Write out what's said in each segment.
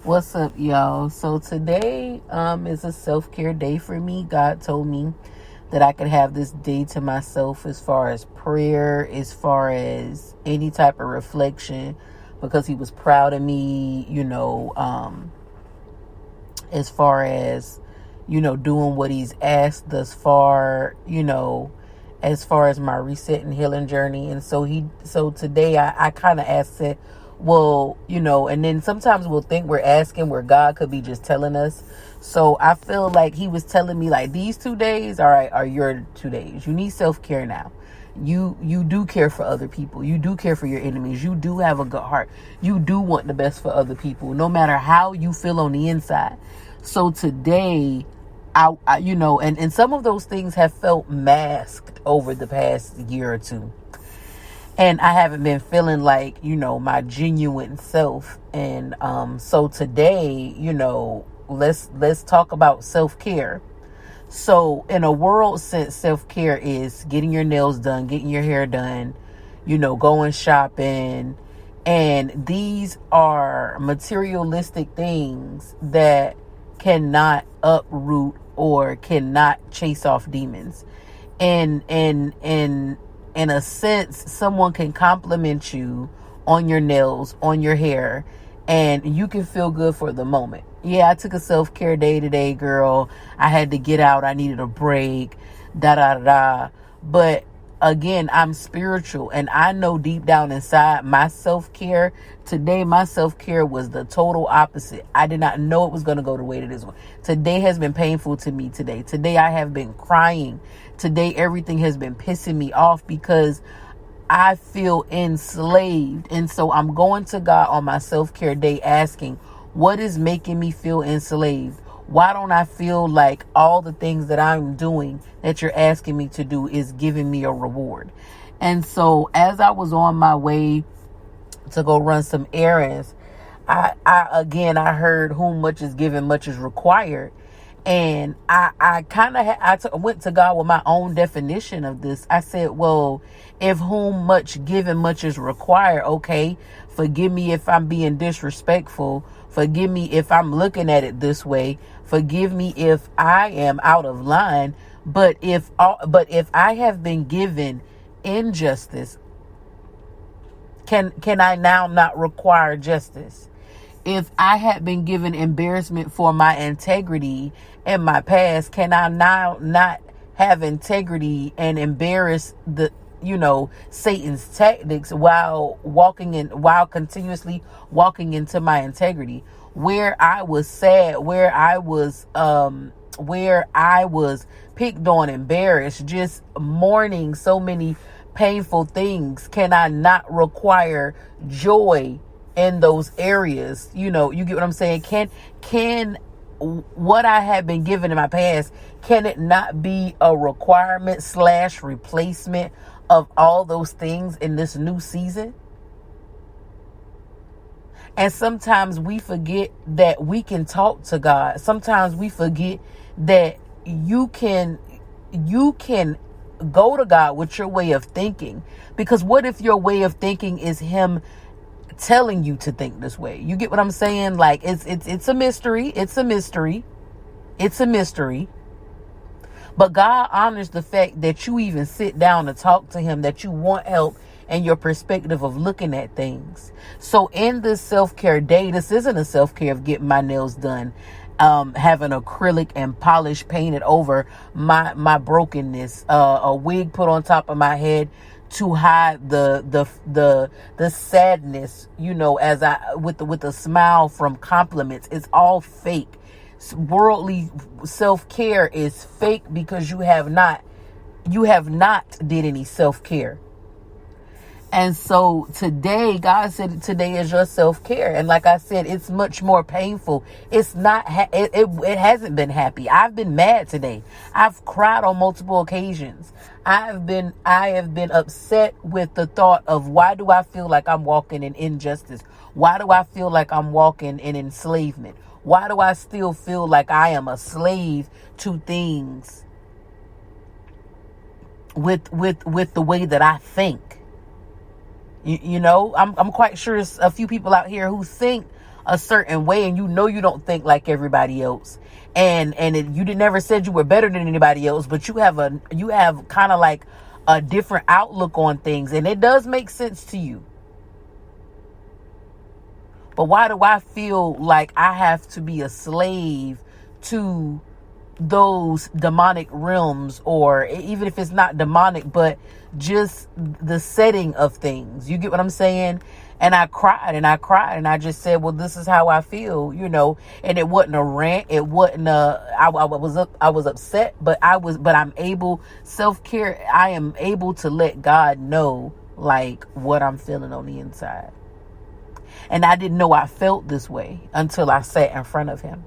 What's up, y'all? So today is a self-care day for me. God told me that I could have this day to myself as far as prayer, as far as any type of reflection, because he was proud of me, as far as, doing what he's asked thus far, as far as my reset and healing journey. And so today I kind of asked it, well, and then sometimes we'll think we're asking where God could be just telling us. So I feel like he was telling me, like, these 2 days, all right, are your 2 days. You need self-care now. You do care for other people. You do care for your enemies. You do have a good heart. You do want the best for other people, no matter how you feel on the inside. So today, I and some of those things have felt masked over the past year or two. And I haven't been feeling like, my genuine self. And so today, let's talk about self-care. So in a world since self-care is getting your nails done, getting your hair done, going shopping, and these are materialistic things that cannot uproot or cannot chase off demons. And in a sense, someone can compliment you on your nails, on your hair, and you can feel good for the moment. Yeah, I took a self-care day today, girl. I had to get out. I needed a break, da da da. But again, I'm spiritual, and I know deep down inside my self-care. Today, my self-care was the total opposite. I did not know it was going to go the way that it is. Today has been painful to me today. Today, I have been crying. Today, everything has been pissing me off because I feel enslaved. And so I'm going to God on my self-care day asking, what is making me feel enslaved? Why don't I feel like all the things that I'm doing that you're asking me to do is giving me a reward? And so as I was on my way to go run some errands, I heard whom much is given, much is required. And I went to God with my own definition of this. I said, well, if whom much given, much is required. Okay, forgive me if I'm being disrespectful. Forgive me if I'm looking at it this way. Forgive me if I am out of line. But if I have been given injustice, can I now not require justice? If I had been given embarrassment for my integrity in my past, can I now not have integrity and embarrass Satan's tactics while continuously walking into my integrity? Where I was sad, where I was picked on, embarrassed, just mourning so many painful things, can I not require joy in those areas? You get what I'm saying? Can what I have been given in my past, can it not be a requirement / replacement of all those things in this new season? And sometimes we forget that we can talk to God. Sometimes we forget that you can go to God with your way of thinking. Because what if your way of thinking is him telling you to think this way? You get what I'm saying? Like, it's a mystery. It's a mystery. It's a mystery. But God honors the fact that you even sit down to talk to him, that you want help and your perspective of looking at things. So in this self-care day, this isn't a self-care of getting my nails done, having acrylic and polish painted over my brokenness, a wig put on top of my head to hide the sadness, as I with a smile from compliments. It's all fake. Worldly self-care is fake because you have not did any self-care. And so today, God said today is your self-care. And like I said, it's much more painful. It's not, it hasn't been happy. I've been mad today. I've cried on multiple occasions. I have been upset with the thought of, why do I feel like I'm walking in injustice? Why do I feel like I'm walking in enslavement? Why do I still feel like I am a slave to things with the way that I think? I'm quite sure there's a few people out here who think a certain way, and you don't think like everybody else, and you never said you were better than anybody else, but you have kind of like a different outlook on things, and it does make sense to you. But why do I feel like I have to be a slave to those demonic realms, or even if it's not demonic, but just the setting of things? You get what I'm saying? And I cried and I just said, well, this is how I feel, and it wasn't a rant. It wasn't I was upset, but I'm able, self-care. I am able to let God know like what I'm feeling on the inside. And I didn't know I felt this way until I sat in front of him.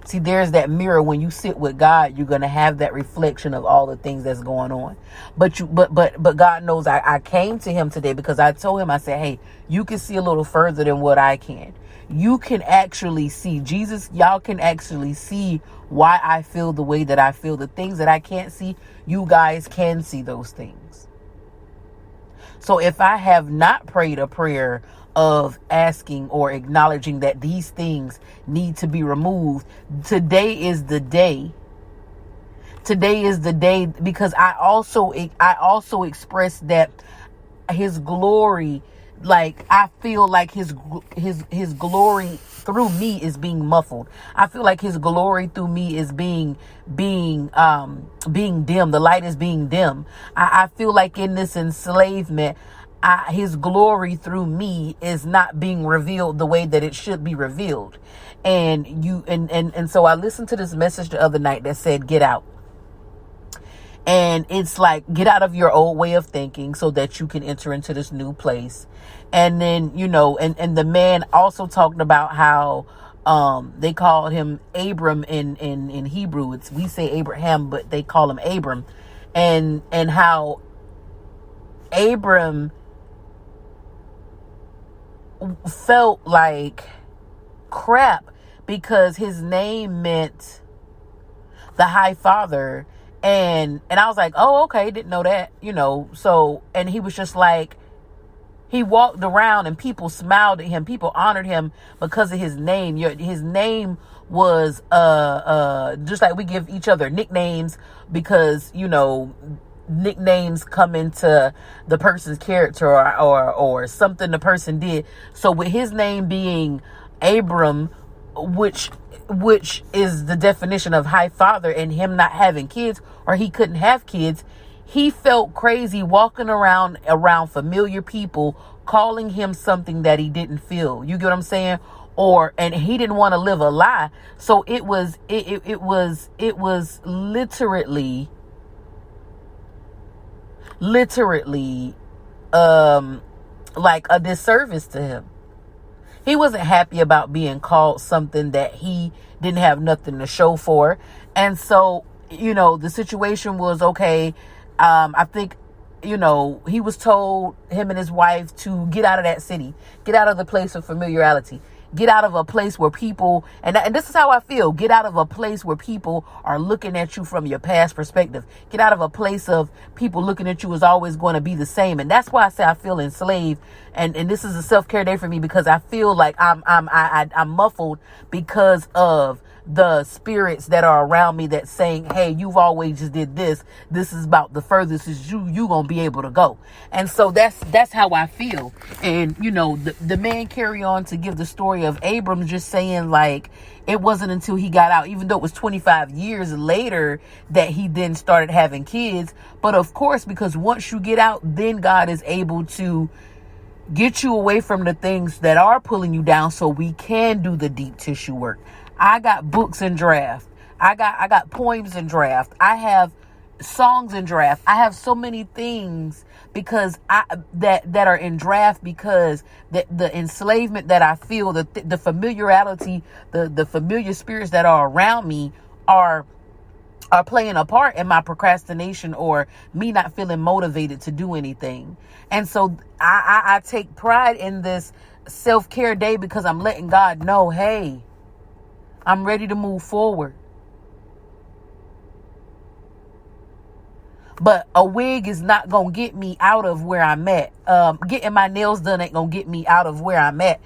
See, there's that mirror. When you sit with God, you're going to have that reflection of all the things that's going on. But God knows I came to him today because I told him, I said, hey, you can see a little further than what I can. You can actually see Jesus. Y'all can actually see why I feel the way that I feel. The things that I can't see, you guys can see those things. So if I have not prayed a prayer of asking or acknowledging that these things need to be removed, today is the day. Today is the day, because I also expressed that his glory, like I feel like his glory through me is being muffled. I feel like his glory through me is being dim. The light is being dim. I feel like in this enslavement, his glory through me is not being revealed the way that it should be revealed. And so I listened to this message the other night that said, get out. And it's like, get out of your old way of thinking so that you can enter into this new place. And then, and the man also talked about how they called him Abram in Hebrew. We say Abraham, but they call him Abram. And how Abram felt like crap because his name meant the High Father. And I was like, oh, okay, didn't know that, so, and he was just like, he walked around and people smiled at him. People honored him because of his name. His name was, just like we give each other nicknames because, nicknames come into the person's character or something the person did. So with his name being Abram, which is the definition of High Father, and him not having kids, or he couldn't have kids, he felt crazy walking around familiar people calling him something that he didn't feel. You get what I'm saying? And he didn't want to live a lie. So it was literally like a disservice to him. He wasn't happy about being called something that he didn't have nothing to show for. And so, the situation was okay. I think, he was told, him and his wife, to get out of that city, get out of the place of familiarity, get out of a place where people, and this is how I feel, get out of a place where people are looking at you from your past perspective. Get out of a place of people looking at you as always going to be the same. And that's why I say I feel enslaved. And this is a self-care day for me, because I feel like I'm muffled because of the spirits that are around me that's saying, hey, you've always just did this. This is about the furthest is you gonna be able to go. And so that's how I feel. And the man carry on to give the story of Abram, just saying like it wasn't until he got out, even though it was 25 years later, that he then started having kids. But of course, because once you get out, then God is able to get you away from the things that are pulling you down, so we can do the deep tissue work. I got books in draft. I got poems in draft. I have songs in draft. I have so many things because that are in draft, because the enslavement that I feel, the familiarity, the familiar spirits that are around me are playing a part in my procrastination or me not feeling motivated to do anything. And so I take pride in this self-care day, because I'm letting God know, hey, I'm ready to move forward. But a wig is not going to get me out of where I'm at. Getting my nails done ain't going to get me out of where I'm at.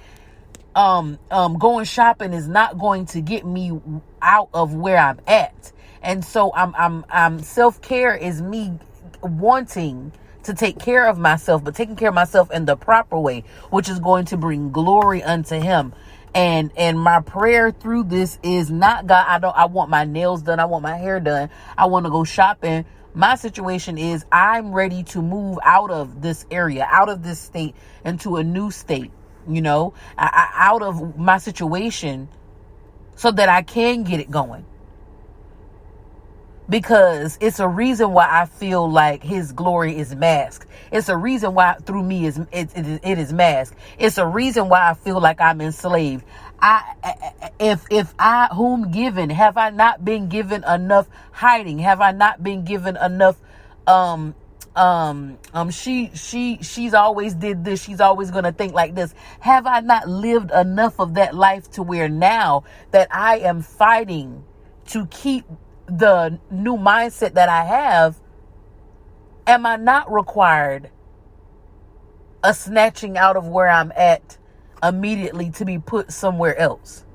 going shopping is not going to get me out of where I'm at. And so I'm self-care is me wanting to take care of myself, but taking care of myself in the proper way, which is going to bring glory unto him. And my prayer through this is not, God, I want my nails done. I want my hair done. I want to go shopping. My situation is I'm ready to move out of this area, out of this state into a new state, out of my situation so that I can get it going. Because it's a reason why I feel like his glory is masked. It's a reason why through me it is masked. It's a reason why I feel like I'm enslaved. If I whom given, have I not been given enough hiding? Have I not been given enough she's always did this, she's always gonna think like this. Have I not lived enough of that life to where now that I am fighting to keep the new mindset that I have, am I not required a snatching out of where I'm at immediately to be put somewhere else?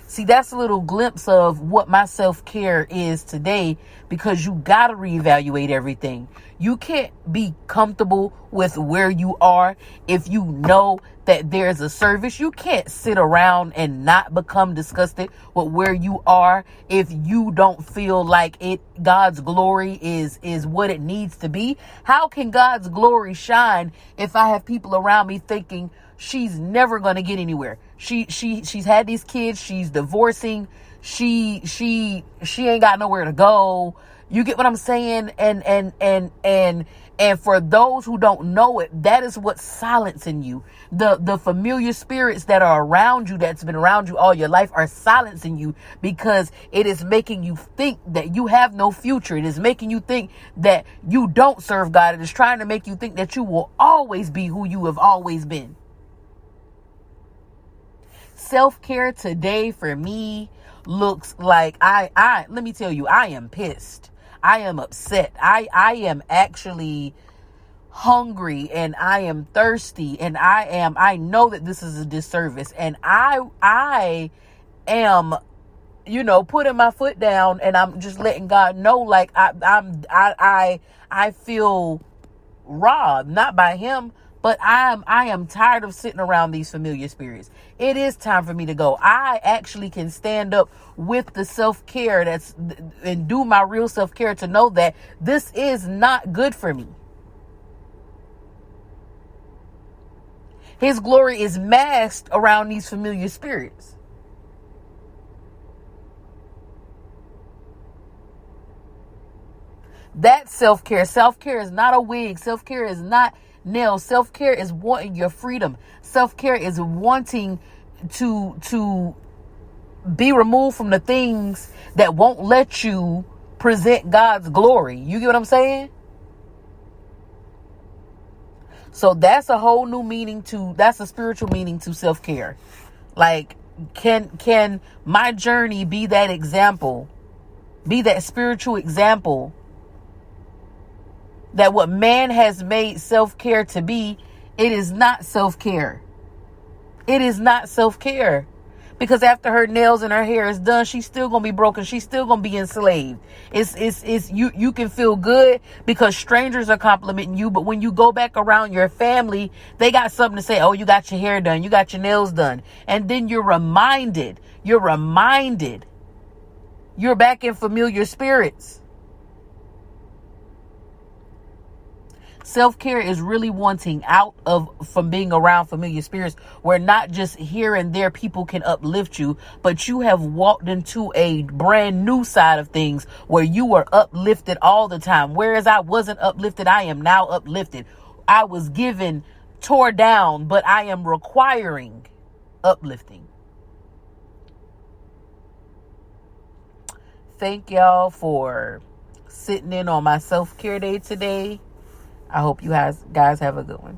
See, that's a little glimpse of what my self-care is today, because you got to reevaluate everything. You can't be comfortable with where you are if you know that there's a service. You can't sit around and not become disgusted with where you are if you don't feel like God's glory is what it needs to be. How can God's glory shine if I have people around me thinking she's never going to get anywhere? She's had these kids, she's divorcing, she ain't got nowhere to go. You get what I'm saying? And for those who don't know it, that is what's silencing you. The familiar spirits that are around you, that's been around you all your life, are silencing you because it is making you think that you have no future. It is making you think that you don't serve God. It is trying to make you think that you will always be who you have always been. Self-care today for me looks like let me tell you, I am pissed. I am upset. I am actually hungry, and I am thirsty, and I know that this is a disservice, and I am, putting my foot down, and I'm just letting God know, like I feel robbed, not by him, but I am tired of sitting around these familiar spirits. It is time for me to go. I actually can stand up with the self-care and do my real self-care to know that this is not good for me. His glory is masked around these familiar spirits. That's self-care. Self-care is not a wig. Self-care is not nails. Self-care is wanting your freedom. Self-care is wanting to be removed from the things that won't let you present God's glory. You get what I'm saying? So that's a whole new meaning that's a spiritual meaning to self-care. Like, can my journey be that example, be that spiritual example that what man has made self-care to be, it is not self-care. It is not self-care. Because after her nails and her hair is done, she's still going to be broken. She's still going to be enslaved. You can feel good because strangers are complimenting you. But when you go back around your family, they got something to say. Oh, you got your hair done. You got your nails done. And then you're reminded. You're back in familiar spirits. Self-care is really wanting out from being around familiar spirits where not just here and there people can uplift you, but you have walked into a brand new side of things where you were uplifted all the time. Whereas I wasn't uplifted, I am now uplifted. I was given, tore down, but I am requiring uplifting. Thank y'all for sitting in on my self-care day today. I hope you guys have a good one.